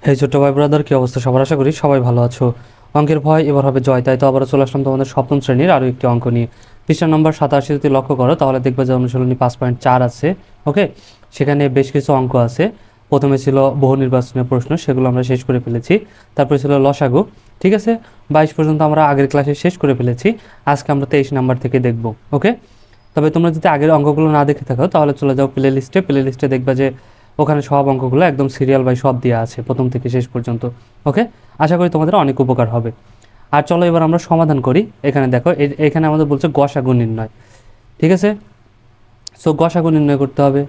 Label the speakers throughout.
Speaker 1: এই ছোট্ট ভাই ব্রাদার, কি অবস্থা সবার? আশা করি সবাই ভালো আছো। অঙ্কের ভয় এবার হবে জয়, তাই তো আবারও চলে আসলাম তোমাদের সপ্তম শ্রেণীর আরও একটি অঙ্ক নিয়ে। পৃষ্ঠা নম্বর 87 যদি লক্ষ্য করো তাহলে দেখবে যে অনুশীলনী 5.4 আছে। ওকে, সেখানে বেশ কিছু অঙ্ক আছে। প্রথমে ছিল বহু নির্বাচনের প্রশ্ন, সেগুলো আমরা শেষ করে ফেলেছি। তারপরে ছিল লসাগু। ঠিক আছে, 22 পর্যন্ত আমরা আগের ক্লাসে শেষ করে ফেলেছি। আজকে আমরা 23 নাম্বার থেকে দেখব। ওকে, তবে তোমরা যদি আগের অঙ্কগুলো না দেখে থাকো তাহলে চলে যাও প্লে লিস্টে দেখবে যে ওখানে সব অঙ্কগুলো একদম সিরিয়াল বাই সব দেওয়া আছে প্রথম থেকে শেষ পর্যন্ত। ওকে, আশা করি তোমাদের অনেক উপকার হবে। আর চলো এবার আমরা সমাধান করি। এখানে দেখো, এখানে আমাদের বলছে গসাগু নির্ণয়। ঠিক আছে, সো গসাগু নির্ণয় করতে হবে।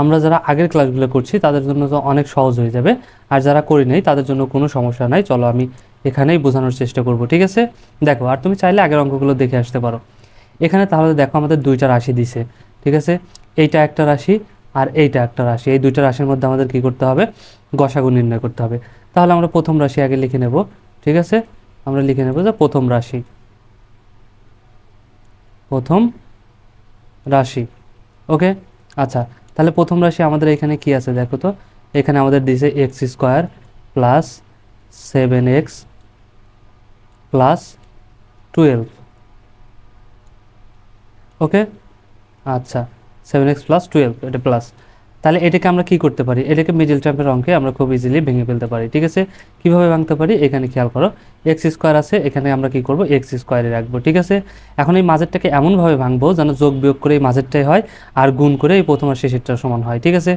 Speaker 1: আমরা যারা আগের ক্লাসগুলো করছি তাদের জন্য তো অনেক সহজ হয়ে যাবে, আর যারা করি নাই তাদের জন্য কোনো সমস্যা নাই। চলো আমি এখানেই বোঝানোর চেষ্টা করব। ঠিক আছে, দেখো, আর তুমি চাইলে আগের অঙ্কগুলো দেখে আসতে পারো। এখানে তাহলে দেখো আমাদের দুইটা রাশি দিছে। ঠিক আছে, এইটা একটা রাশি আর এইটা একটা রাশি। এই দুইটা রাশির মধ্যে আমাদের কি করতে হবে? গসাগু নির্ণয় করতে হবে। তাহলে আমরা প্রথম রাশি আগে লিখে নেব। ঠিক আছে, আমরা লিখে নেব যে প্রথম রাশি, প্রথম রাশি। ওকে, আচ্ছা, তাহলে প্রথম রাশি আমাদের এখানে কি আছে দেখো তো। এখানে আমাদের দিছে x square plus 7x plus 12। ওকে, আচ্ছা, 7x প্লাস 12 এটা প্লাস। তাহলে এটাকে আমরা কি করতে পারি? এটাকে মিডল টার্মের অঙ্কে আমরা খুব ইজিলি ভেঙে ফেলতে পারি। ঠিক আছে, কিভাবে ভাঙতে পারি? এখানে খেয়াল করো, এক্স স্কোয়ার আছে, এখানে আমরা কি করব? এক্স স্কোয়ারে রাখবো। ঠিক আছে, এখন এই মাঝেরটাকে এমনভাবে ভাঙবো যেন যোগ বিয়োগ করে এই মাঝেরটাই হয় আর গুণ করে এই প্রথম আর শেষেরটার সমান হয়। ঠিক আছে,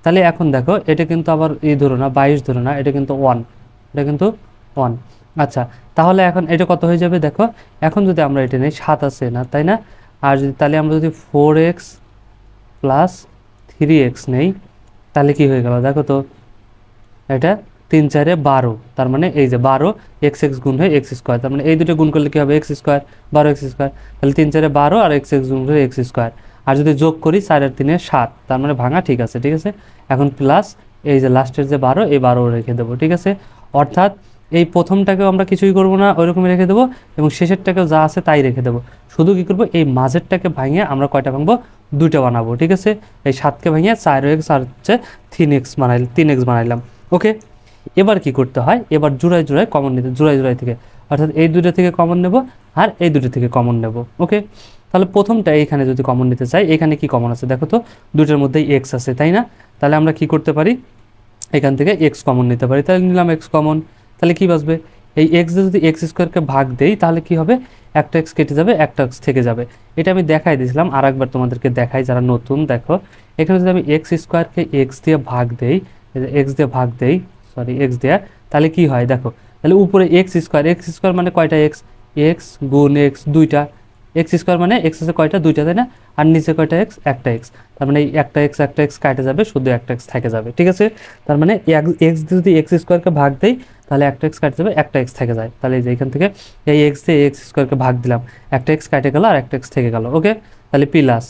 Speaker 1: তাহলে এখন দেখো, এটা কিন্তু আবার ধরো না 22 ধরো না, এটা কিন্তু 1, এটা কিন্তু 1। আচ্ছা, তাহলে এখন এটা কত হয়ে যাবে দেখো। এখন যদি আমরা এটা নেই, 7 আছে না, তাই না? আর যদি তাহলে আমরা যদি 4x প্লাস 3x নেই, তাহলে কি হয়ে গেল দেখো তো। এটা 3 4 12, তার মানে এই যে 12 এক্স এক্স গুণ হয়ে এক্স স্কোয়ার, তার মানে এই দুটো গুণ করলে কি হবে? X square, 12 x square. তাহলে 3 4 12 আর এক্স এক্স গুণ করে এক্স স্কোয়ার। আর যদি যোগ করি 4 আর 3 7, তার মানে ভাঙা ঠিক আছে। ঠিক আছে, এখন প্লাস এই যে লাস্টের যে 12, এই 12 রেখে দেবো। ঠিক আছে, অর্থাৎ এই প্রথমটাকেও আমরা কিছুই করব না, ওইরকমই রেখে দেবো, এবং শেষেরটাকেও যা আছে তাই রেখে দেবো। শুধু কি করব? এই মাঝেরটাকে ভাঙিয়ে আমরা কয়টা ভাঙবো? দুইটা বানাবো। ঠিক আছে, এই 7কে ভাঙিয়ে 4x আর হচ্ছে 3x বানাইলাম। ওকে, এবার কি করতে হয়? এবার জোড়ায় জোড়ায় কমন নিতে, জোড়ায় থেকে, অর্থাৎ এই দুটো থেকে কমন নেব আর এই দুটো থেকে কমন নেব। ওকে, তাহলে প্রথমটা এখানে যদি কমন নিতে চাই, এখানে কি কমন আছে দেখো তো, দুটোর মধ্যেই এক্স আছে, তাই না? তাহলে আমরা কি করতে পারি? এখান থেকে এক্স কমন নিতে পারি। তাহলে নিলাম এক্স কমন। তাহলে কি বাঁচবে? এই এক্স যদি এক্স স্কোয়ারকে ভাগ দেই তাহলে কি হবে? একটা এক্স কেটে যাবে, একটা এক্স থেকে যাবে। এটা আমি দেখাই দিয়েছিলাম, আর একবার তোমাদেরকে দেখাই যারা নতুন। দেখো, এখানে যদি আমি এক্স স্কোয়ারকে এক্স দিয়ে ভাগ দেই, এক্স দিয়ে ভাগ দেই, সরি এক্স দেয়া, তাহলে কি হয় দেখো। তাহলে উপরে এক্স স্কোয়ার মানে কয়টা এক্স? এক্স গুণ এক্স দুইটা। এক্স স্কোয়ার মানে এক্স আছে কয়টা? দুইটা, তাই না? আর নিচে কয়টা এক্স? একটা এক্স। তার মানে এই একটা এক্স কাটে যাবে, শুধু একটা এক্স থেকে যাবে। ঠিক আছে, তার মানে এক্স যদি এক্স স্কোয়ারকে ভাগ দেই তাহলে একটা এক্স কাটে যাবে, একটা এক্স থেকে যায়। তাহলে এই যে এখান থেকে এই এক্স দিয়ে এক্স স্কোয়ারকে ভাগ দিলাম, একটা এক্স কাটে গেল আর একটা এক্স থেকে গেল। ওকে, তাহলে প্লাস,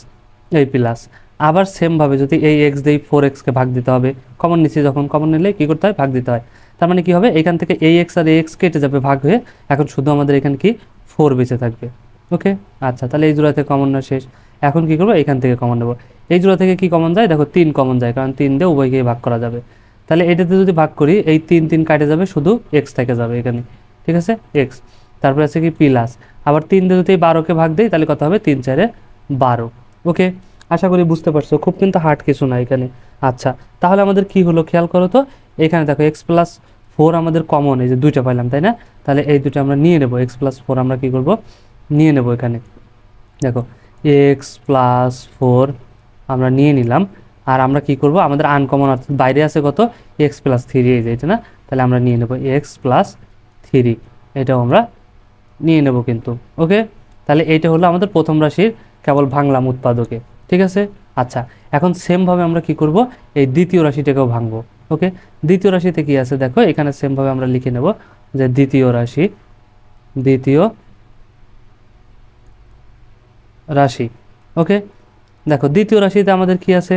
Speaker 1: এই প্লাস। আবার সেমভাবে যদি এই এক্স দিয়ে 4xকে ভাগ দিতে হবে, কমন নিচ্ছি যখন, কমন নিলে কী করতে হয়? ভাগ দিতে হয়। তার মানে কি হবে? এখান থেকে এই এক্স আর এই এক্স কেটে যাবে ভাগ হয়ে, এখন শুধু আমাদের এখানে কি 4 বেঁচে থাকবে। ওকে, আচ্ছা, তাহলে এই জোড়া থেকে কমন না শেষ। এখন কি করবো? এখান থেকে কমন নেবো। এই জোড়া থেকে কি কমন যায় দেখো? 3 কমন যায়, কারণ 3 দিয়ে উভয়কেই ভাগ করা যাবে। তাহলে এটাতে যদি ভাগ করি, এই 3 3 কাটে যাবে, শুধু এক্স থেকে যাবে এখানে। ঠিক আছে, এক্স। তারপরে আছে কি প্লাস, আবার 3 দিয়ে যদি 12কে ভাগ দেই তাহলে কত হবে? 3 4 12। ওকে, আশা করি বুঝতে পারছো, খুব কিন্তু হার্ড কিছু না এখানে। আচ্ছা, তাহলে আমাদের কি হলো খেয়াল করো তো। এখানে দেখো এক্স প্লাস 4 আমাদের কমন, এই যে দুইটা পাইলাম, তাই না? তাহলে এই দুটো আমরা নিয়ে নেবো, এক্স প্লাস 4 আমরা কি করব? নিয়ে নেব। এখানে দেখো এক্স প্লাস 4 আমরা নিয়ে নিলাম। আর আমরা কি করব? আমাদের আনকমন অর্থাৎ বাইরে আছে কত? এক্স প্লাস 3, এই যে এটা না? তাহলে আমরা নিয়ে নেব এক্স প্লাস 3, এটাও আমরা নিয়ে নেব কিন্তু। ওকে, তাহলে এইটা হলো আমাদের প্রথম রাশির কেবল ভাঙলাম উৎপাদকে। ঠিক আছে, আচ্ছা, এখন সেমভাবে আমরা কি করব? এই দ্বিতীয় রাশিটাকেও ভাঙবো। ওকে, দ্বিতীয় রাশিতে কি আছে দেখো, এখানে সেমভাবে আমরা লিখে নেব যে দ্বিতীয় রাশি, দ্বিতীয় রাশি। ওকে, দেখো দ্বিতীয় রাশিতে আমাদের কি আছে?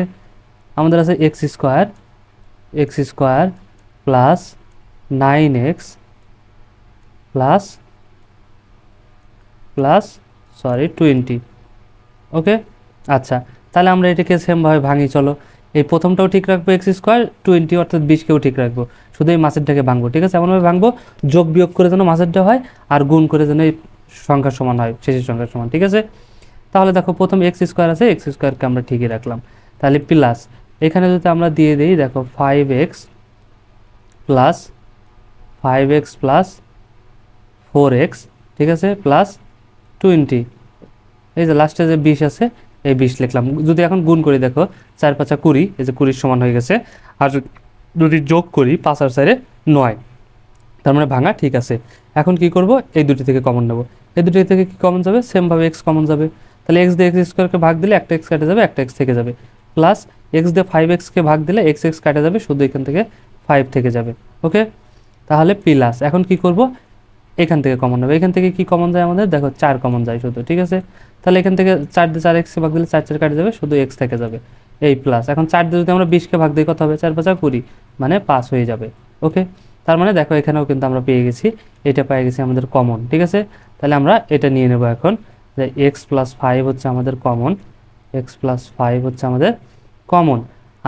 Speaker 1: আমাদের আছে X square plus 9x plus plus sorry 20। ওকে, আচ্ছা, তাহলে আমরা এটাকে সেমভাবে ভাঙি। চলো, এই প্রথমটাও ঠিক রাখবো এক্স স্কোয়ার 20 অর্থাৎ 20কেও ঠিক রাখবো, শুধু এই মাছেরটাকে ভাঙবো, ঠিক আছে? এমনভাবে ভাঙবো যোগ বিয়োগ করে যেন মাছেরটা হয় আর গুণ করে যেন এই সংখ্যার সমান হয়, শেষের সংখ্যার সমান, ঠিক আছে? তাহলে দেখো প্রথম এক্স স্কোয়ার আছে, এক্স স্কোয়ারকে আমরা ঠিকই রাখলাম, তাহলে প্লাস এখানে যদি আমরা দিয়ে দিই দেখো 5x plus 5x plus 4x, ঠিক আছে, প্লাস 20, এই যে লাস্টে যে 20 আছে এই 20 লিখলাম। যদি এখন গুণ করি দেখো 4 5 20, এই যে 20 সমান হয়ে গেছে। আর যদি যোগ করি 5 আর 4 9, তার মানে ভাঙা ঠিক আছে। এখন কি করব, এই দুটি থেকে কমন নেব, এই দুটি থেকে কি কমন যাবে, সেমভাবে এক্স কমন যাবে, তাহলে এক্স দিয়ে এক্স স্কোয়ারকে ভাগ দিলে একটা এক্স কাটা যাবে, একটা এক্স থেকে যাবে, প্লাস এক্স দিয়ে 5xকে ভাগ দিলে এক্স এক্স কাটা যাবে, শুধু এখান থেকে 5 থেকে যাবে। ওকে, তাহলে প্লাস এখন কি করব, এখান থেকে কমন নেবে, এখান থেকে কি কমন যায় আমাদের দেখো 4 কমন যায় শুধু, ঠিক আছে? তাহলে এখান থেকে 4 দিয়ে 4x ভাগ দিলে 4 4 কাটা যাবে, শুধু x থেকে যাবে, এই প্লাস এখন 4 দিয়ে যদি আমরা 20কে ভাগ দিই কত হবে, 4 5 20, মানে 5 হয়ে যাবে। ওকে, তার মানে দেখো এখানেও কিন্তু আমরা পেয়ে গেছি, এটা পেয়ে গেছি আমাদের কমন, ঠিক আছে? তাহলে আমরা এটা নিয়ে নেব এখন, যে x + 5 হচ্ছে আমাদের কমন, x + 5 হচ্ছে আমাদের কমন,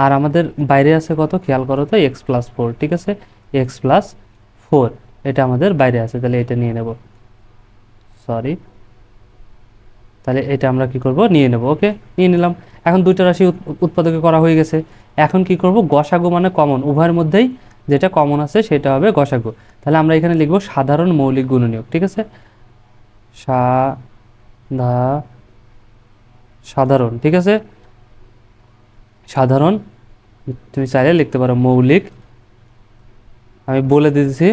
Speaker 1: আর আমাদের বাইরে আছে কত খেয়াল করো তো, x + 4, ঠিক আছে? x + 4 এটা আমাদের বাইরে আছে, তাহলে এটা নিয়ে নেব, সরি, তাহলে এটা আমরা কি করব, নিয়ে নেব। ওকে, নিয়ে নিলাম। এখন দুইটা রাশি উৎপাদকে করা হয়ে গেছে, এখন কি করব, গসাগু মানে কমন, উভয়ের মধ্যেই যেটা কমন আছে সেটা হবে গসাগু। তাহলে আমরা এখানে লিখব সাধারণ মৌলিক গুণনীয়ক, ঠিক আছে? সাধারণ, ঠিক আছে, সাধারণ, তুমি চাইলে লিখতে পারো মৌলিক, আমি বলে দিয়েছি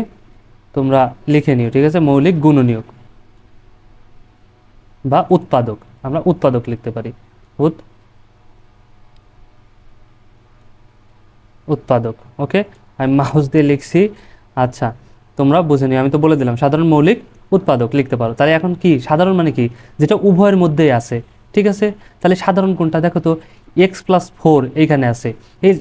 Speaker 1: তোমরা লিখে নিও, ঠিক আছে? মৌলিক গুণনীয়ক বা উৎপাদক, আমরা উৎপাদক লিখতে পারি, উৎপাদক। ওকে, আমি মাউস দিয়ে লিখছি, আচ্ছা তোমরা বুঝে নিও, আমি তো বলে দিলাম সাধারণ মৌলিক উৎপাদক লিখতে পারো। তাহলে এখন কি সাধারণ মানে কি, যেটা উভয়ের মধ্যেই আছে, ঠিক আছে? তাহলে সাধারণ কোনটা দেখো তো, x + 4 এইখানে আছে, এই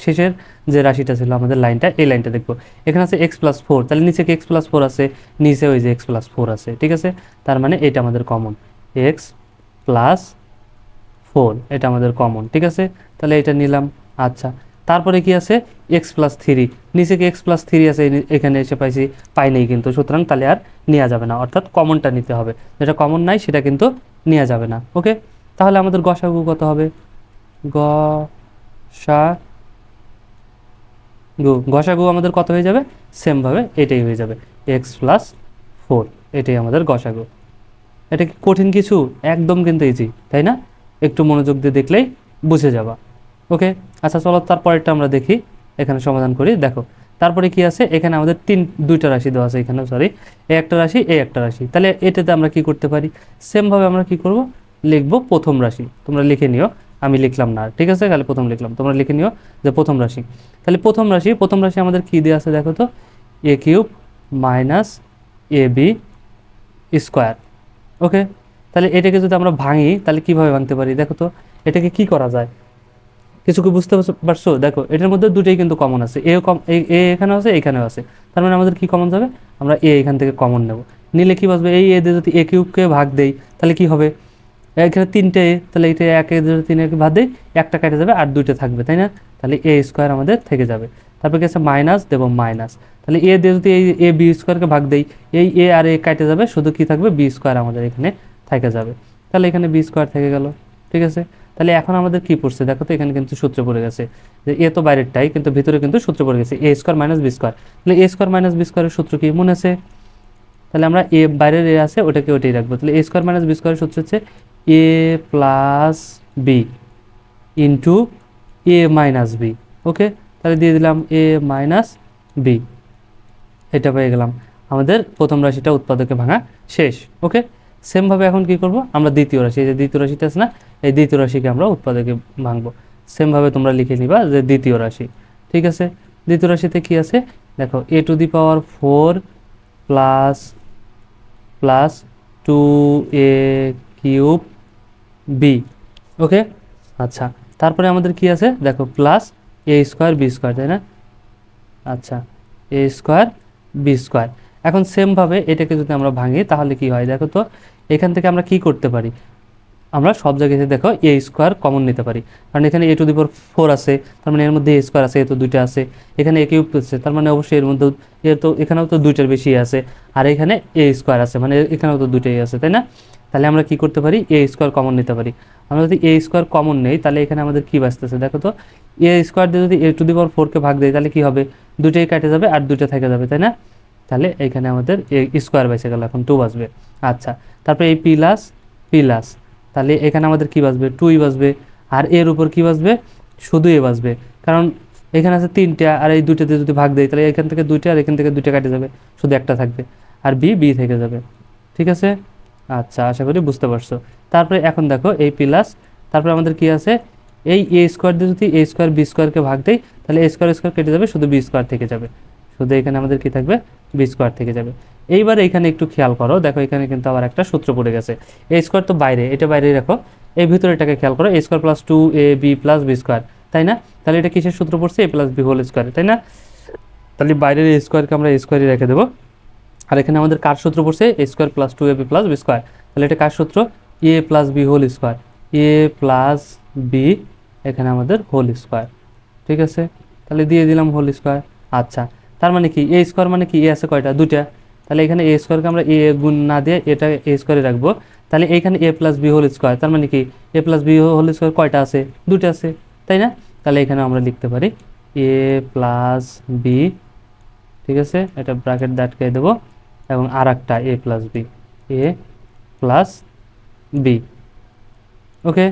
Speaker 1: শেষের যে রাশিটা ছিল আমাদের লাইনটা, এই লাইনটা দেখবো, এখানে আছে x + 4, তাহলে নিচে কি x + 4 আছে, নিচে ওই যে x + 4 আছে, ঠিক আছে? তার মানে এটা আমাদের কমন, x + 4 এটা আমাদের কমন, ঠিক আছে? তাহলে এটা নিলাম। আচ্ছা, তারপরে কি আছে, x + 3, নিচে কি x + 3 আছে, এখানে এসে পাইছি, পাই নেই কিন্তু, সুতরাং তাহলে আর নেওয়া যাবে না, অর্থাৎ কমনটা নিতে হবে, যেটা কমন নাই সেটা কিন্তু নেওয়া যাবে না। ওকে, তাহলে আমাদের গসাগু কত হবে, গসাগু আমাদের কত হয়ে যাবে, সেমভাবে এটাই হয়ে যাবে, x + 4 এটাই আমাদের গসাগু। এটা কি কঠিন কিছু, একদম কিন্তু ইজি, তাই না? একটু মনোযোগ দিয়ে দেখলেই বুঝে যাবা। ওকে, আচ্ছা চলো তারপরেরটা আমরা দেখি, এখানে সমাধান করি। দেখো তারপরে কি আছে, এখানে আমাদের দুইটা রাশি দেওয়া আছে, এখানে সরি, এই একটা রাশি, এই একটা রাশি, তাহলে এটাতে আমরা কি করতে পারি, সেমভাবে আমরা কি করব, লিখবো প্রথম রাশি, তোমরা লিখে নিও, আমি লিখলাম না, ঠিক আছে? খালি প্রথম লিখলাম, তোমরা লিখে নিও যে প্রথম রাশি। তাহলে প্রথম রাশি আমাদের কি দেওয়া আছে দেখো তো, a³ - ab স্কোয়ার। ওকে, তাহলে এটাকে যদি আমরা ভাঙি তাহলে কিভাবে ভাঙতে পারি দেখো তো, এটাকে কি করা যায়, কিছু কি বুঝতে পারছো? দেখো এটার মধ্যে দুটোই কিন্তু কমন আছে, এ এখানেও আছে, এখানেও আছে, তার মানে আমাদের কি কমন যাবে, আমরা এ এখান থেকে কমন নেব, নিলে কি বাঁচবে, এই এ দিয়ে যদি a³ ভাগ দেই তাহলে কি হবে, এখানে 3টে এ, তাহলে এটা 1 যদি 3 ভাগ দেই একটা কেটে যাবে আর 2টে থাকবে, তাই না? তাহলে a² আমাদের থেকে যাবে, তারপর কি আছে মাইনাস দেবো মাইনাস, তাহলে এ দিয়ে যদি এই b² ভাগ দেই, এই এ আর এ কেটে যাবে, শুধু কি থাকবে, b² আমাদের এখানে থেকে যাবে, তাহলে এখানে b² থেকে গেল, ঠিক আছে? তাহলে এখন আমাদের কি পড়ছে দেখো তো, এখানে কিন্তু সূত্র পড়ে গেছে, যে এ তো বাইরেরটাই কিন্তু ভিতরে কিন্তু সূত্র পড়ে গেছে, a² - b², তাহলে a² - b² এর সূত্র কি মনে আছে? তাহলে আমরা এ বাইরের এ আছে ওটাকে ওটাই রাখবো, তাহলে a² - b² এর সূত্র হচ্ছে a + b into a - b। ওকে, তাহলে দিয়ে দিলাম a - b, এটা পেয়ে গেলাম, আমাদের প্রথম রাশিটা উৎপাদকে ভাঙা শেষ। ওকে, সেমভাবে এখন কি করব, আমরা দ্বিতীয় রাশি, এই যে দ্বিতীয় রাশিটা আছে না, এই দ্বিতীয় রাশিকে আমরা উৎপাদকে ভাঙবো, সেমভাবে তোমরা লিখে নিবা যে দ্বিতীয় রাশি, ঠিক আছে? দ্বিতীয় রাশিতে কি আছে দেখো, a⁴ প্লাস 2a³ ওকে, আচ্ছা তারপরে আমাদের কি আছে দেখো, প্লাস a² b², তাই না? আচ্ছা, a² b², এখন সেমভাবে এটাকে যদি আমরা ভাঙি তাহলে কি হয় দেখো তো, এখান থেকে আমরা কি করতে পারি, আমরা সব জায়গাতে দেখো এ স্কোয়ার কমন নিতে পারি, কারণ এখানে এ টু দি পাওয়ার 4 আছে, তার মানে এর মধ্যে এ স্কোয়ার আছে, এ তো দুইটা আছে, এখানে এ কিউব আছে, তার মানে অবশ্যই এর মধ্যে এর তো এখানেও তো দুইটার বেশি আছে, আর এখানে এ স্কোয়ার আছে, মানে এখানেও তো দুইটাই আছে, তাই না? তাহলে আমরা কি করতে পারি, এ স্কোয়ার কমন নিতে পারি। আমরা যদি এ স্কোয়ার কমন নেই তাহলে এখানে আমাদের কি বাঁচতেছে দেখো তো, এ স্কোয়ার দিয়ে যদি এ টু দি পাওয়ার 4কে ভাগ দেয় তাহলে কি হবে, দুইটাই কেটে যাবে আর দুইটা থেকে যাবে, তাই না? তাহলে এখানে আমাদের এ স্কোয়ার বেঁচে গেল, এখন 2 বাঁচবে। আচ্ছা, তারপরে এই প্লাস প্লাস, তাহলে এখানে আমাদের কি বাঁচবে, 2ই বাঁচবে, আর এর উপর কি বাঁচবে, শুধু এ বাঁচবে, কারণ এখানে আছে 3টা, আর এই দুইটাতে যদি ভাগ দেয় তাহলে এখান থেকে 2টা আর এখান থেকে 2টা কেটে যাবে, শুধু একটা থাকবে, আর বি থেকে যাবে। ঠিক আছে, আচ্ছা, আশা করি বুঝতে পারছো। তারপরে এখন দেখো এই প্লাস, তারপরে আমাদের কি আছে, এই এ স্কোয়ার দিয়ে যদি এ স্কোয়ার বি স্কোয়ারকে ভাগ দেয় তাহলে এ স্কোয়ার স্কোয়ার কেটে যাবে, শুধু বি স্কোয়ার থেকে যাবে, শুধু এখানে আমাদের কি থাকবে, বি স্কোয়ার থেকে যাবে। এইবার এখানে একটু খেয়াল করো, দেখো এখানে কিন্তু আবার একটা সূত্র পড়ে গেছে, এ স্কোয়ার তো বাইরে, এটা বাইরে রাখো, এই ভিতরে এটাকে খেয়াল করো, a square plus 2ab plus b square, তাই না? তাহলে এটা কিসের সূত্র পড়ছে, a plus b whole square, তাই না? তাহলে বাইরের এ স্কোয়ারকে আমরা এ স্কোয়ারই রেখে দেবো, আর এখানে আমাদের কার সূত্র পড়ছে, a square plus 2ab plus b square, তাহলে এটা কার সূত্র, a plus b whole square, a plus b, এখানে আমাদের হোল স্কোয়ার। ঠিক আছে, তাহলে দিয়ে দিলাম হোল স্কোয়ার। আচ্ছা, তার মানে কি, এ স্কোয়ার মানে কি, এ আছে কয়টা, দুইটা, তাহলে এখানে এ স্কোয়ারকে আমরা এ গুণ না দিয়ে এটা এ স্কোয়ারে রাখবো, তাহলে এখানে এ প্লাস বি হোল স্কোয়ার, তার মানে কি, এ প্লাস বি হোল স্কোয়ার কয়টা আছে, দুইটা আছে, তাই না? তাহলে এখানে আমরা লিখতে পারি এ প্লাস বি, ঠিক আছে, এটা ব্র্যাকেট আটকে দেবো, এবং আর একটা এ প্লাস বি, এ প্লাস বি। ওকে,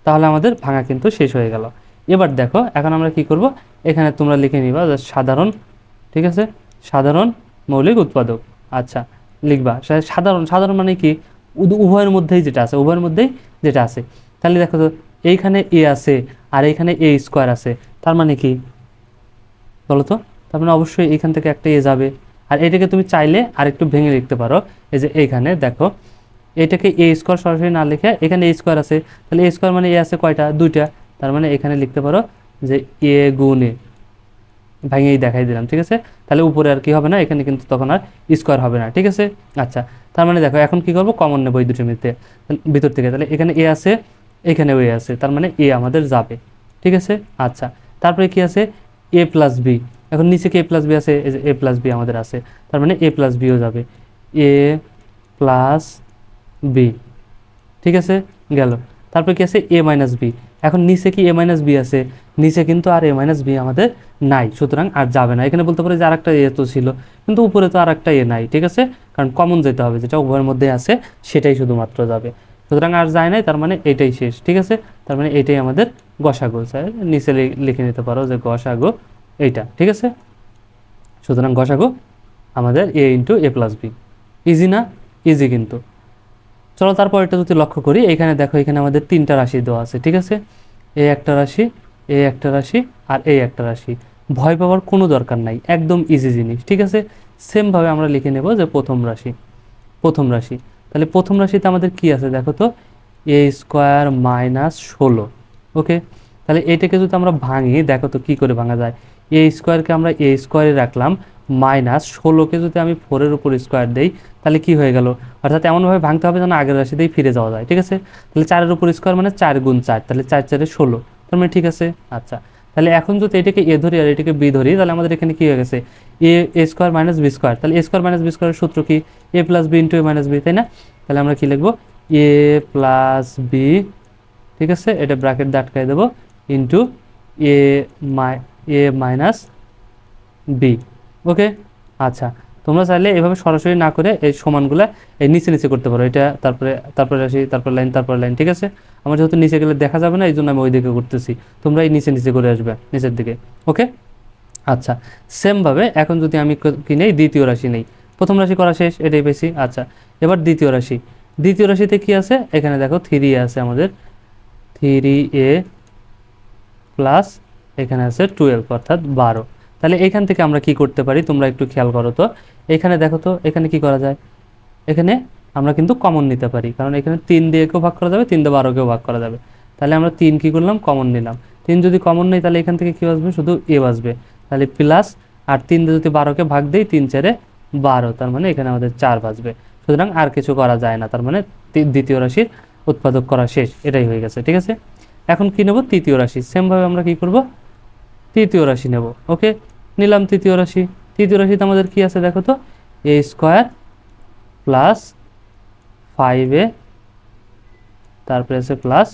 Speaker 1: তাহলে আমাদের ভাঙা কিন্তু শেষ হয়ে গেল। এবার দেখো এখন আমরা কি করব, এখানে তোমরা লিখে নিবা যে সাধারণ, ঠিক আছে, সাধারণ মৌলিক উৎপাদক। আচ্ছা, লিখবা সাধারণ, সাধারণ মানে কি, উভয়ের মধ্যেই যেটা আছে, উভয়ের মধ্যেই যেটা আছে। তাহলে দেখো তো, এইখানে এ আছে আর এইখানে এ স্কোয়ার আছে, তার মানে কি বলো তো, তার মানে অবশ্যই এখান থেকে একটা এ যাবে, আর এটাকে তুমি চাইলে আরেকটু ভেঙে লিখতে পারো, এই যে এইখানে দেখো, এটাকে এ স্কোয়ার সরাসরি না লিখে এখানে এ স্কোয়ার আছে, তাহলে এ স্কোয়ার মানে এ আছে কয়টা, দুইটা, তার মানে এখানে লিখতে পারো যে এ গুণ এ, ভেঙেই দেখাই দিলাম, ঠিক আছে? তাহলে উপরে আর কি হবে না, এখানে কিন্তু তখন আর স্কোয়ার হবে না, ঠিক আছে? আচ্ছা, তার মানে দেখো এখন কি করবো, কমন নেবো এই দুটোর ভিতর থেকে, তাহলে এখানে এ আছে, এখানেও এ আছে, তার মানে এ আমাদের যাবে, ঠিক আছে? আচ্ছা, তারপরে কি আছে, এ প্লাস বি, এখন নিচে কি এ প্লাস বি আছে, এই যে এ প্লাস বি আমাদের আছে, তার মানে এ প্লাস বিও যাবে, এ প্লাস বি, ঠিক আছে, গেল। তারপর কি আছে, এ মাইনাস বি, এখন নিচে কি এ মাইনাস বি আছে, নিচে কিন্তু আর এ মাইনাস বি আমাদের নাই, সুতরাং আর যাবে না। এখানে বলতে পারে যে আরেকটা এ তো ছিল, কিন্তু উপরে তো আর একটা এ নাই, ঠিক আছে, কারণ কমন যেতে হবে, যেটা উভয়ের মধ্যে আছে সেটাই শুধুমাত্র যাবে, সুতরাং আর যায় নাই, তার মানে এটাই শেষ, ঠিক আছে? তার মানে এটাই আমাদের গসাগু, নিচে লিখে নিতে পারো যে গসাগু এইটা, ঠিক আছে? সুতরাং গসাগু আমাদের এ ইন্টু এ প্লাস বি, ইজি না? ইজি কিন্তু। চলো তারপর এটা যদি লক্ষ্য করি, এখানে দেখো এখানে আমাদের 3টা রাশি দেওয়া আছে, ঠিক আছে, এ একটা রাশি, এ একটা রাশি, আর এই একটা রাশি। ভয় পাওয়ার কোনো দরকার নাই, একদম ইজি জিনিস, ঠিক আছে? সেমভাবে আমরা লিখে নেব যে প্রথম রাশি, প্রথম রাশি, তাহলে প্রথম রাশিতে আমাদের কি আছে দেখো তো, এ স্কোয়ার মাইনাস 16। ওকে, তাহলে এটাকে যদি আমরা ভাঙি, দেখো তো কি করে ভাঙা যায়, এ স্কোয়ারকে আমরা এ স্কোয়ারে রাখলাম, মাইনাস 16কে যদি আমি 4-এর উপর স্কোয়ার দেই তাহলে কি হয়ে গেল, অর্থাৎ এমনভাবে ভাঙতে হবে যেন আগের রাশিতেই ফিরে যাওয়া যায়, ঠিক আছে? তাহলে 4-এর উপর স্কোয়ার মানে 4 গুণ 4, তাহলে 4 4 16, তার মানে ঠিক আছে। আচ্ছা, তাহলে এখন যদি এটাকে এ ধরি আর এটাকে বি ধরি, তাহলে আমাদের এখানে কি হয়ে গেছে, এ স্কোয়ার মাইনাস বি স্কোয়ার, তাহলে এ স্কোয়ার মাইনাস বি স্কোয়ারের সূত্র কি, এ প্লাস বি ইন্টু এ মাইনাস বি, তাই না? তাহলে আমরা কি লিখবো, এ প্লাস বি, ঠিক আছে, এটা ব্র্যাকেট দিয়ে আটকাই দেবো, ইন্টু এ মাইনাস বি। ওকে, আচ্ছা, তোমরা চাইলে এভাবে সরাসরি না করে এই সমানগুলো এই নিচে নিচে করতে পারো, এটা তারপরে আসি, তারপর লাইন, তারপর লাইন, ঠিক আছে? আমার যেহেতু নিচে গেলে দেখা যাবে না, এই জন্য আমি ওই দিকে করতেছি, তোমরা এই নিচে নিচে করে আসবে নিচের দিকে। ওকে, আচ্ছা, সেমভাবে এখন যদি আমি কি নেই, দ্বিতীয় রাশি নেই, প্রথম রাশি করা শেষ, এটাই বেশি। আচ্ছা, এবার দ্বিতীয় রাশি, দ্বিতীয় রাশিতে কি আছে, এখানে দেখো 3a আছে আমাদের, 3a প্লাস এখানে আছে 12 অর্থাৎ 12। তাহলে এখান থেকে আমরা কি করতে পারি, তোমরা একটু খেয়াল করো তো, এখানে দেখো তো এখানে কি করা যায়, এখানে আমরা কিন্তু কমন নিতে পারি, কারণ এখানে 3 দিয়ে কেউ ভাগ করা যাবে, 3 দিয়ে 12কেও ভাগ করা যাবে। তাহলে আমরা 3 কি করলাম, কমন নিলাম, 3 যদি কমন নেই তাহলে এখান থেকে কি আসবে, শুধু এ আসবে, তাহলে প্লাস, আর 3 দিয়ে যদি 12কে ভাগ দেই, 3 4 12, তার মানে এখানে আমাদের 4 বাজবে। সুতরাং আর কিছু করা যায় না, তার মানে দ্বিতীয় রাশির উৎপাদক করা শেষ, এটাই হয়ে গেছে। ঠিক আছে, এখন কি নেব? তৃতীয় রাশি। সেমভাবে আমরা কি করব? তৃতীয় রাশি নেব। ওকে, নিলাম তৃতীয় রাশি। তৃতীয় রাশিতে আমাদের কি আছে দেখো তো, এ স্কোয়ার প্লাস 5a, তারপরে আছে প্লাস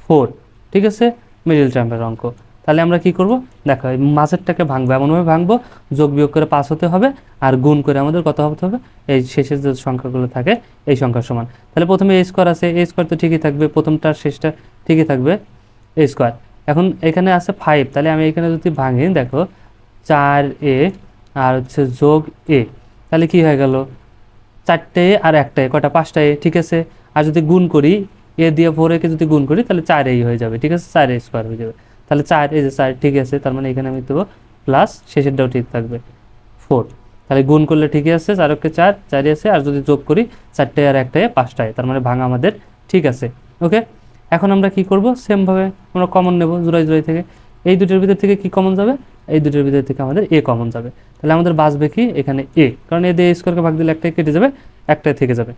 Speaker 1: 4। ঠিক আছে, মিডল টার্মের অঙ্ক। তাহলে আমরা কি করব? দেখো এই মাঝেরটাকে ভাঙবো, এমনভাবে ভাঙবো যোগ বিয়োগ করে 5 হতে হবে, আর গুণ করে আমাদের কত হতে হবে? এই শেষের যে সংখ্যাগুলো থাকে এই সংখ্যার সমান। তাহলে প্রথমে এ স্কোয়ার আছে, এ স্কোয়ার তো ঠিকই থাকবে, প্রথমটার শেষটা ঠিকই থাকবে, এ স্কোয়ার। এখন এখানে আছে 5, তাহলে আমি এখানে যদি ভাঙি দেখো 4a আর হচ্ছে যোগ a, তাহলে কি হয়ে গেল? 4টে আর 1টা কটা? 5টা এ। ঠিক আছে, আর যদি গুণ করি এ দিয়ে 4a কে যদি গুণ করি তাহলে 4a হয়ে যাবে। ঠিক আছে, 4a স্কোয়ার হয়ে যাবে। তাহলে 4, এই যে 4, ঠিক আছে, তার মানে এখানে আমি দেবো প্লাস, শেষেরটাও ঠিক থাকবে 4। তাহলে গুণ করলে ঠিকই আছে, 4কে 4, 4ই আছে, আর যদি যোগ করি 4টে আর 1টায় 5টায়, তার মানে ভাঙা আমাদের ঠিক আছে। ওকে, এখন আমরা কি করব? সেমভাবে আমরা কমন নেব জোড়াই জোড়াই থেকে। এই দুটোর ভিতর থেকে কি কমন যাবে? এই দুটোর ভিতর থেকে আমাদের এ কমন যাবে। তাহলে আমাদের বাঁচবে কি? এখানে এ, কারণ এ দিয়ে স্কোয়ারকে ভাগ দিলে একটাই কেটে যাবে, একটাই থেকে যাবে।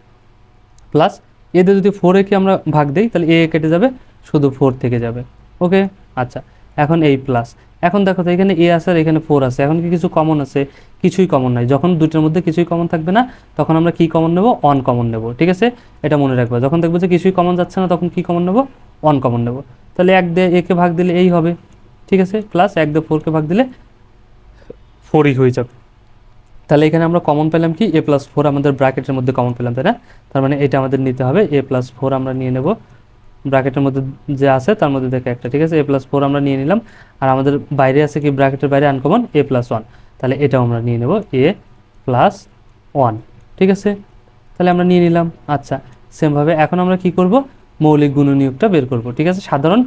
Speaker 1: প্লাস এ দিয়ে যদি 4a কে আমরা ভাগ দিই তাহলে এ কেটে যাবে, শুধু 4 থেকে যাবে। ওকে, আচ্ছা, এখন এই প্লাস। এখন দেখো তো এখানে এ আছে আর এখানে 4 আছে, এখন কি কিছু কমন আছে? কিছুই কমন নাই। যখন দুটোর মধ্যে কিছুই কমন থাকবে না তখন আমরা কি কমন নেব? অন কমন নেব। ঠিক আছে, এটা মনে রাখবো। যখন দেখবো যে কিছুই কমন যাচ্ছে না তখন কি কমন নেব? অন কমন নেব। তাহলে 1 দিয়ে এ কে ভাগ দিলে এই হবে। ঠিক আছে, প্লাস 1 দিয়ে 4 কে ভাগ দিলে 4ই হয়ে যাবে। তাহলে এখানে আমরা কমন পেলাম কি? a প্লাস 4 আমাদের ব্র্যাকেটের মধ্যে কমন পেলাম, তাই না? তার মানে এটা আমাদের নিতে হবে, a প্লাস 4 আমরা নিয়ে নেব ব্র্যাকেটের মধ্যে যে আছে তার মধ্যে থেকে একটা। ঠিক আছে, a প্লাস 4 আমরা নিয়ে নিলাম, আর আমাদের বাইরে আছে কি? ব্র্যাকেটের বাইরে আনকমন a প্লাস 1, তাহলে এটাও আমরা নিয়ে নেব a প্লাস 1। ঠিক আছে, তাহলে আমরা নিয়ে নিলাম। আচ্ছা, সেমভাবে এখন আমরা কি করব? মৌলিক গুণনীয়কটা বের করব। ঠিক আছে, সাধারণ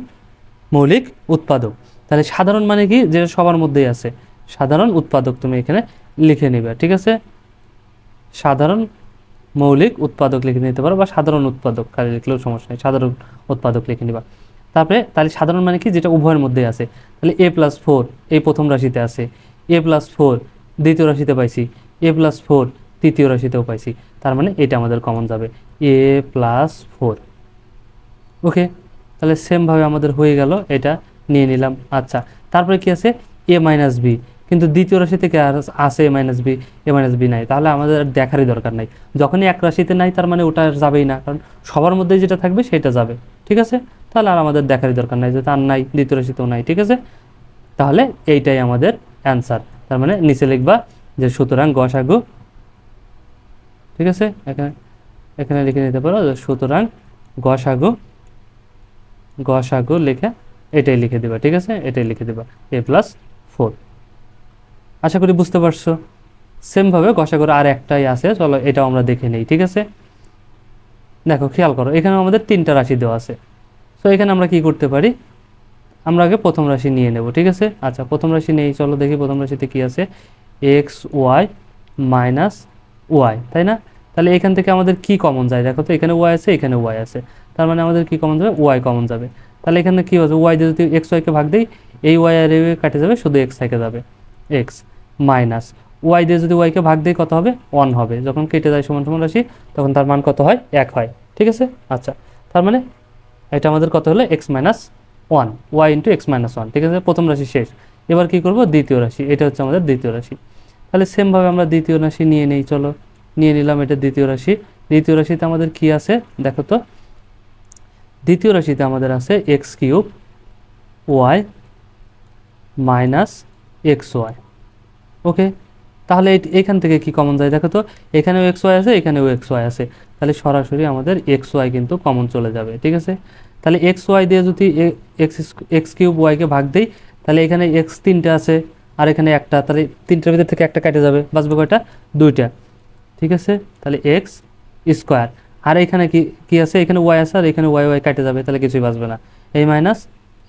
Speaker 1: মৌলিক উৎপাদক। তাহলে সাধারণ মানে কি? যেটা সবার মধ্যেই আছে, সাধারণ উৎপাদক তুমি এখানে লিখে নেবে। ঠিক আছে, সাধারণ মৌলিক উৎপাদক লিখে নিতে পারো, বা সাধারণ উৎপাদক খালি লিখলেও সমস্যা নেই, সাধারণ উৎপাদক লিখে নিবা। তারপরে তাহলে সাধারণ মানে কি? যেটা উভয়ের মধ্যে আছে। তাহলে a প্লাস 4 এই প্রথম রাশিতে আছে, a প্লাস 4 দ্বিতীয় রাশিতে পাইছি, a প্লাস 4 তৃতীয় রাশিতেও পাইছি, তার মানে এটা আমাদের কমন যাবে a প্লাস 4। ওকে, তাহলে সেমভাবে আমাদের হয়ে গেল, এটা নিয়ে নিলাম। আচ্ছা, তারপরে কি আছে? a মাইনাস বি, কিন্তু দ্বিতীয় রাশি থেকে আর আছে এ মাইনাস বি, এ মাইনাস বি নাই, তাহলে আমাদের আর দেখারই দরকার নাই। যখনই এক রাশিতে নাই তার মানে ওটা আর যাবেই না, কারণ সবার মধ্যে যেটা থাকবে সেটা যাবে। ঠিক আছে, তাহলে আর আমাদের দেখারই দরকার নাই যে তার নাই, দ্বিতীয় রাশিতেও নাই। ঠিক আছে, তাহলে এইটাই আমাদের অ্যান্সার। তার মানে নিচে লিখবা যে সুতরাং গসাগু। ঠিক আছে, এখানে এখানে লিখে নিতে পারো যে সুতরাং গসাগু, গসাগু লিখে এটাই লিখে দেবা। ঠিক আছে, এটাই লিখে দেবা a প্লাস 4। আশা করি বুঝতে পারছো। সেমভাবে গসাগুর আর একটাই আছে, চলো এটাও আমরা দেখে নেই। ঠিক আছে, দেখো খেয়াল করো, এখানে আমাদের 3টা রাশি দেওয়া আছে। সো এখানে আমরা কি করতে পারি? আমরা আগে প্রথম রাশি নিয়ে নেব। ঠিক আছে, আচ্ছা প্রথম রাশি নেই, চলো দেখি প্রথম রাশিতে কি আছে। এক্স ওয়াই মাইনাস ওয়াই, তাই না? তাহলে এখান থেকে আমাদের কি কমন যায় দেখো তো, এখানে ওয়াই আছে, এখানে ওয়াই আছে, তার মানে আমাদের কি কমন যাবে? ওয়াই কমন যাবে। তাহলে এখানে কি হচ্ছে? ওয়াই দিয়ে যদি এক্স ওয়াইকে ভাগ দিই, এই ওয়াই আর এই কাটে যাবে, শুধু এক্স থেকে যাবে, এক্স মাইনাস ওয়াই দিয়ে যদি ওয়াইকে ভাগ দিই কত হবে? 1 হবে। যখন কেটে যায় সমান সমান রাশি তখন তার মান কত হয়? 1 হয়। ঠিক আছে, আচ্ছা তার মানে এটা আমাদের কত হলো? X minus 1, Y into X minus 1। ঠিক আছে, প্রথম রাশি শেষ। এবার কি করব? দ্বিতীয় রাশি, এটা হচ্ছে আমাদের দ্বিতীয় রাশি। তাহলে সেমভাবে আমরা দ্বিতীয় রাশি নিয়ে নেই, চলো নিয়ে নিলাম, এটা দ্বিতীয় রাশি। দ্বিতীয় রাশিতে আমাদের কি আছে দেখো তো, দ্বিতীয় রাশিতে আমাদের আছে x cube y minus x y. Okay, তাহলে এখান থেকে কি কমন যায় দেখো তো, এখানেও এক্স ওয়াই আছে, এখানেও এক্স ওয়াই আছে, তাহলে সরাসরি আমাদের এক্স ওয়াই কিন্তু কমন চলে যাবে। ঠিক আছে, তাহলে এক্স ওয়াই দিয়ে যদি এক্স কিউব ওয়াইকে ভাগ দিই, তাহলে এখানে এক্স 3টা আছে আর এখানে একটা, তাহলে 3টার ভিতর থেকে একটা কেটে যাবে, বাঁচবে কয়টা? 2টা। ঠিক আছে, তাহলে এক্স স্কোয়ার, আর এখানে কি কি আছে? এখানে ওয়াই আছে আর এখানে ওয়াই ওয়াই কেটে যাবে, তাহলে কিছুই বাঁচবে না, এই মাইনাস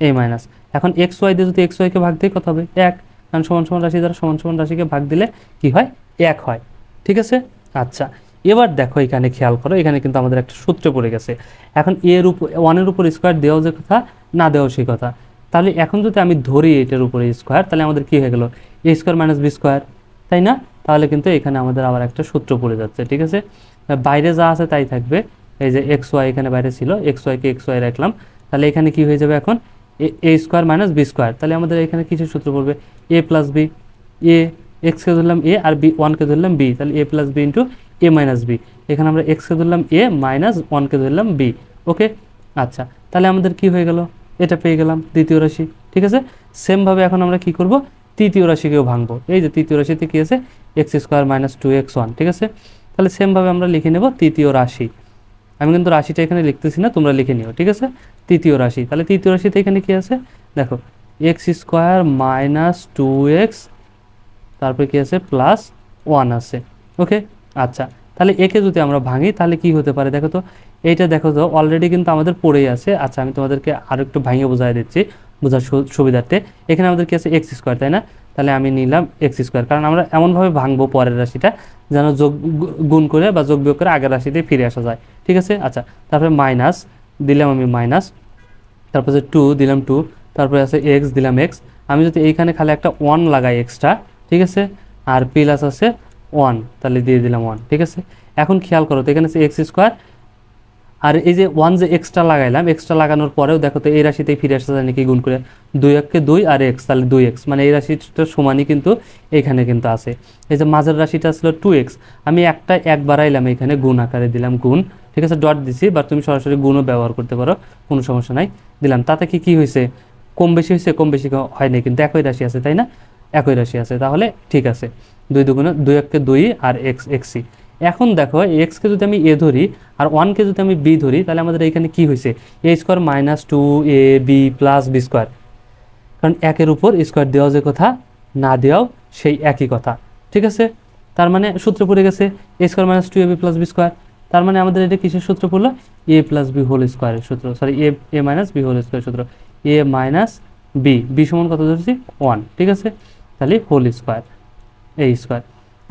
Speaker 1: এই মাইনাস। এখন এক্স ওয়াই দিয়ে যদি এক্স ওয়াইকে ভাগ দিই কত হবে? 1, কারণ সমান সমান রাশি দ্বারা সমান সমান রাশিকে ভাগ দিলে কি হয়? 1 হয়। ঠিক আছে, আচ্ছা এবার দেখো এখানে খেয়াল করো, এখানে কিন্তু আমাদের একটা সূত্র পড়ে গেছে। এখন এর উপর 1-এর উপর স্কোয়ার দেওয়াও যে কথা, না দেওয়াও সেই কথা। তাহলে এখন যদি আমি ধরি এটার উপরে স্কোয়ার, তাহলে আমাদের কি হয়ে গেল? এ স্কোয়ার মাইনাস বি স্কোয়ার, তাই না? তাহলে কিন্তু এখানে আমাদের আবার একটা সূত্র পড়ে যাচ্ছে। ঠিক আছে, বাইরে যা আছে তাই থাকবে। এই যে এক্স ওয়াই এখানে বাইরে ছিল, এক্স ওয়াইকে এক্স ওয়াই রাখলাম, তাহলে এখানে কি হয়ে যাবে এখন এ স্কোয়ার মাইনাস বি স্কোয়ার। তাহলে আমাদের এখানে কিছু সূত্র পড়বে এ প্লাস বি, এ এক্সকে ধরলাম এ আর বি ওয়ানকে ধরলাম বি, তাহলে এ প্লাস বি ইন্টু এ মাইনাস বি। এখানে আমরা এক্সকে ধরলাম এ মাইনাস ওয়ানকে ধরলাম বি। ওকে, আচ্ছা, তাহলে আমাদের কি হয়ে গেল, এটা পেয়ে গেলাম দ্বিতীয় রাশি। ঠিক আছে, সেমভাবে এখন আমরা কি করব, তৃতীয় রাশিকেও ভাঙবো। এই যে তৃতীয় রাশিতে কি আছে, X square minus two X one. ঠিক আছে, তাহলে সেমভাবে আমরা লিখে নেব তৃতীয় রাশি। আমি কিন্তু রাশিটা এখানে লিখতেছি না, তোমরা লিখে নিও। ঠিক আছে, তৃতীয় রাশি, তাহলে তৃতীয় রাশিতে এখানে কি আছে দেখো, X square minus two X, তারপরে কি আছে প্লাস ওয়ান আছে। ওকে, আচ্ছা, তাহলে একে যদি আমরা ভাঙি তাহলে কি হতে পারে দেখো তো, এইটা দেখো তো অলরেডি কিন্তু আমাদের পড়েই আছে। আচ্ছা, আমি তোমাদেরকে আরও একটু ভাঙিয়ে বোঝাই দিচ্ছি বোঝার সুবিধার্থে। এখানে আমাদের কি আছে এক্স স্কোয়ার, তাই না? তাহলে আমি নিলাম এক্স স্কোয়ার, কারণ আমরা এমনভাবে ভাঙবো পরের রাশিটা যেন যোগ গুণ করে বা যোগ বিয়োগ করে আগের রাশিতে ফিরে আসা যায়। ঠিক আছে, আচ্ছা, তারপরে মাইনাস দিলাম আমি মাইনাস, তারপরে টু দিলাম টু, তারপরে আছে এক্স দিলাম এক্স। আমি যদি এইখানে খালি একটা ওয়ান লাগাই এক্সট্রা, ঠিক আছে, আর প্লাস আছে ওয়ান, তাহলে দিয়ে দিলাম ওয়ান। ঠিক আছে, এখন খেয়াল করো তো এখানে আছে এক্স স্কোয়ার, আর এই যে ওয়ান যে এক্সট্রা লাগাইলাম, এক্সট্রা লাগানোর পরেও দেখো তো এই রাশিতেই ফিরে আসা যায় নাকি গুণ করে, দুই এককে দুই আর এক্স, তাহলে দুই এক্স, মানে এই রাশিটা সমানই কিন্তু এখানে কিন্তু আছে। এই যে মাঝের রাশিটা ছিল টু এক্স, আমি একটা এক বাড়াইলাম এখানে গুণ আকারে দিলাম গুণ। ঠিক আছে, ডট দিছি, বা তুমি সরাসরি গুণও ব্যবহার করতে পারো, কোনো সমস্যা নাই। দিলাম, তাতে কি হয়েছে, কম বেশি হয়েছে, কম বেশি হয়নি, কিন্তু একই রাশি আছে, তাই না? একই রাশি আছে, তাহলে ঠিক আছে। দুই দুগুণে দুই এককে দুই আর এক্স এক্সি। এখন দেখো এক্সকে যদি আমি এ ধরি আর ওয়ানকে যদি আমি বি ধরি, তাহলে আমাদের এখানে কি হয়েছে, এ square minus two A B plus b square. কারণ একের উপর স্কোয়ার দেওয়া যে কথা, না দেওয়াও সেই একই কথা। ঠিক আছে, তার মানে সূত্র পড়ে গেছে এ square minus two A B plus b square. তার মানে আমাদের এটা কিসের সূত্র পড়লো, এ প্লাস বি হোল স্কোয়ারের সূত্র, সরি এ মাইনাস বি হোল স্কোয়ার সূত্র। এ মাইনাস বি সমান কত ধরছি, ওয়ান। ঠিক আছে, তাহলে হোল স্কোয়ার এ স্কোয়ার।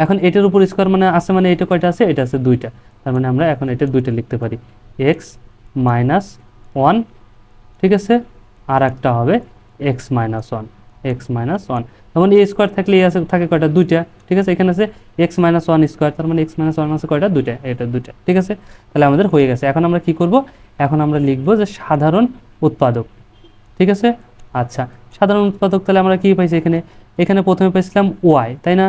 Speaker 1: এখন এটার উপর স্কোয়ার মানে আছে, মানে এটা কয়টা আছে, এটা আছে দুইটা, তার মানে আমরা এখন এটা দুইটা লিখতে পারি, এক্স মাইনাস ওয়ান। ঠিক আছে, আর একটা হবে x minus one, x minus one. তখন এ স্কোয়ার থাকলে এ আছে থাকে কয়টা, দুইটা। ঠিক আছে, এখানে আছে এক্স মাইনাস ওয়ান স্কোয়ার, তার মানে এক্স মাইনাস ওয়ান আছে কয়টা, দুইটা, এটা দুইটা। ঠিক আছে, তাহলে আমাদের হয়ে গেছে। এখন আমরা কি করব, এখন আমরা লিখবো যে সাধারণ উৎপাদক। ঠিক আছে, আচ্ছা, সাধারণ উৎপাদক, তাহলে আমরা কি পাইছি এখানে, এখানে প্রথমে পাইছিলাম ওয়াই, তাই না?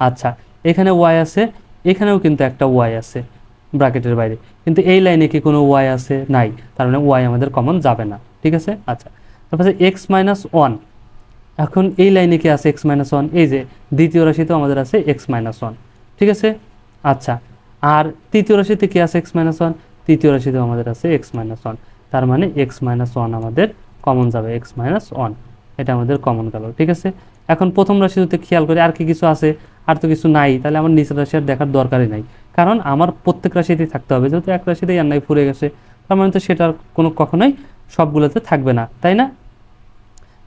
Speaker 1: আচ্ছা, এখানে ওয়াই আছে, এখানেও কিন্তু একটা ওয়াই আছে ব্র্যাকেটের বাইরে, কিন্তু এই লাইনে কি কোনো ওয়াই আছে, নাই, তার মানে ওয়াই আমাদের কমন যাবে না। ঠিক আছে, আচ্ছা, তারপরে এক্স মাইনাস ওয়ান, এখন এই লাইনে কি আছে এক্স মাইনাস ওয়ান, এই যে দ্বিতীয় রাশিতেও আমাদের আছে এক্স মাইনাস ওয়ান। ঠিক আছে, আচ্ছা, আর তৃতীয় রাশিতে কি আছে এক্স মাইনাস ওয়ান, তৃতীয় রাশিতেও আমাদের আছে এক্স মাইনাস ওয়ান, তার মানে এক্স মাইনাস ওয়ান আমাদের কমন যাবে, এক্স মাইনাস ওয়ান, এটা আমাদের কমন গেল। ঠিক আছে, এখন প্রথম রাশিতে খেয়াল করি আর কি কিছু আছে, আর তো কিছু নাই, তাহলে আমার নিচের রাশি আর দেখার দরকারই নাই, কারণ আমার প্রত্যেক রাশিতেই থাকতে হবে, যেহেতু এক রাশিতেই আর নাই ফুরে গেছে, তার মানে তো সেটার কোনো কখনোই সবগুলোতে থাকবে না, তাই না?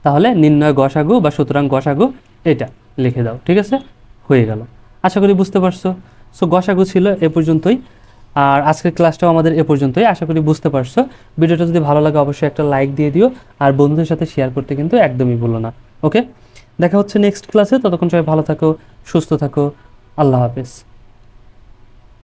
Speaker 1: তাহলে নির্ণয় গসাগু বা সুতরাং গসাগু এটা লিখে দাও। ঠিক আছে, হয়ে গেল, আশা করি বুঝতে পারছো। সো গসাগু ছিল এ পর্যন্তই, আর আজকের ক্লাসটাও আমাদের এ পর্যন্তই, আশা করি বুঝতে পারছো। ভিডিওটা যদি ভালো লাগে অবশ্যই একটা লাইক দিয়ে দিও, আর বন্ধুদের সাথে শেয়ার করতে কিন্তু একদমই ভুলো না। ওকে, দেখা হচ্ছে নেক্সট ক্লাসে, ততক্ষণ সবাই ভালো থাকো, সুস্থ থাকো, আল্লাহ হাফেজ।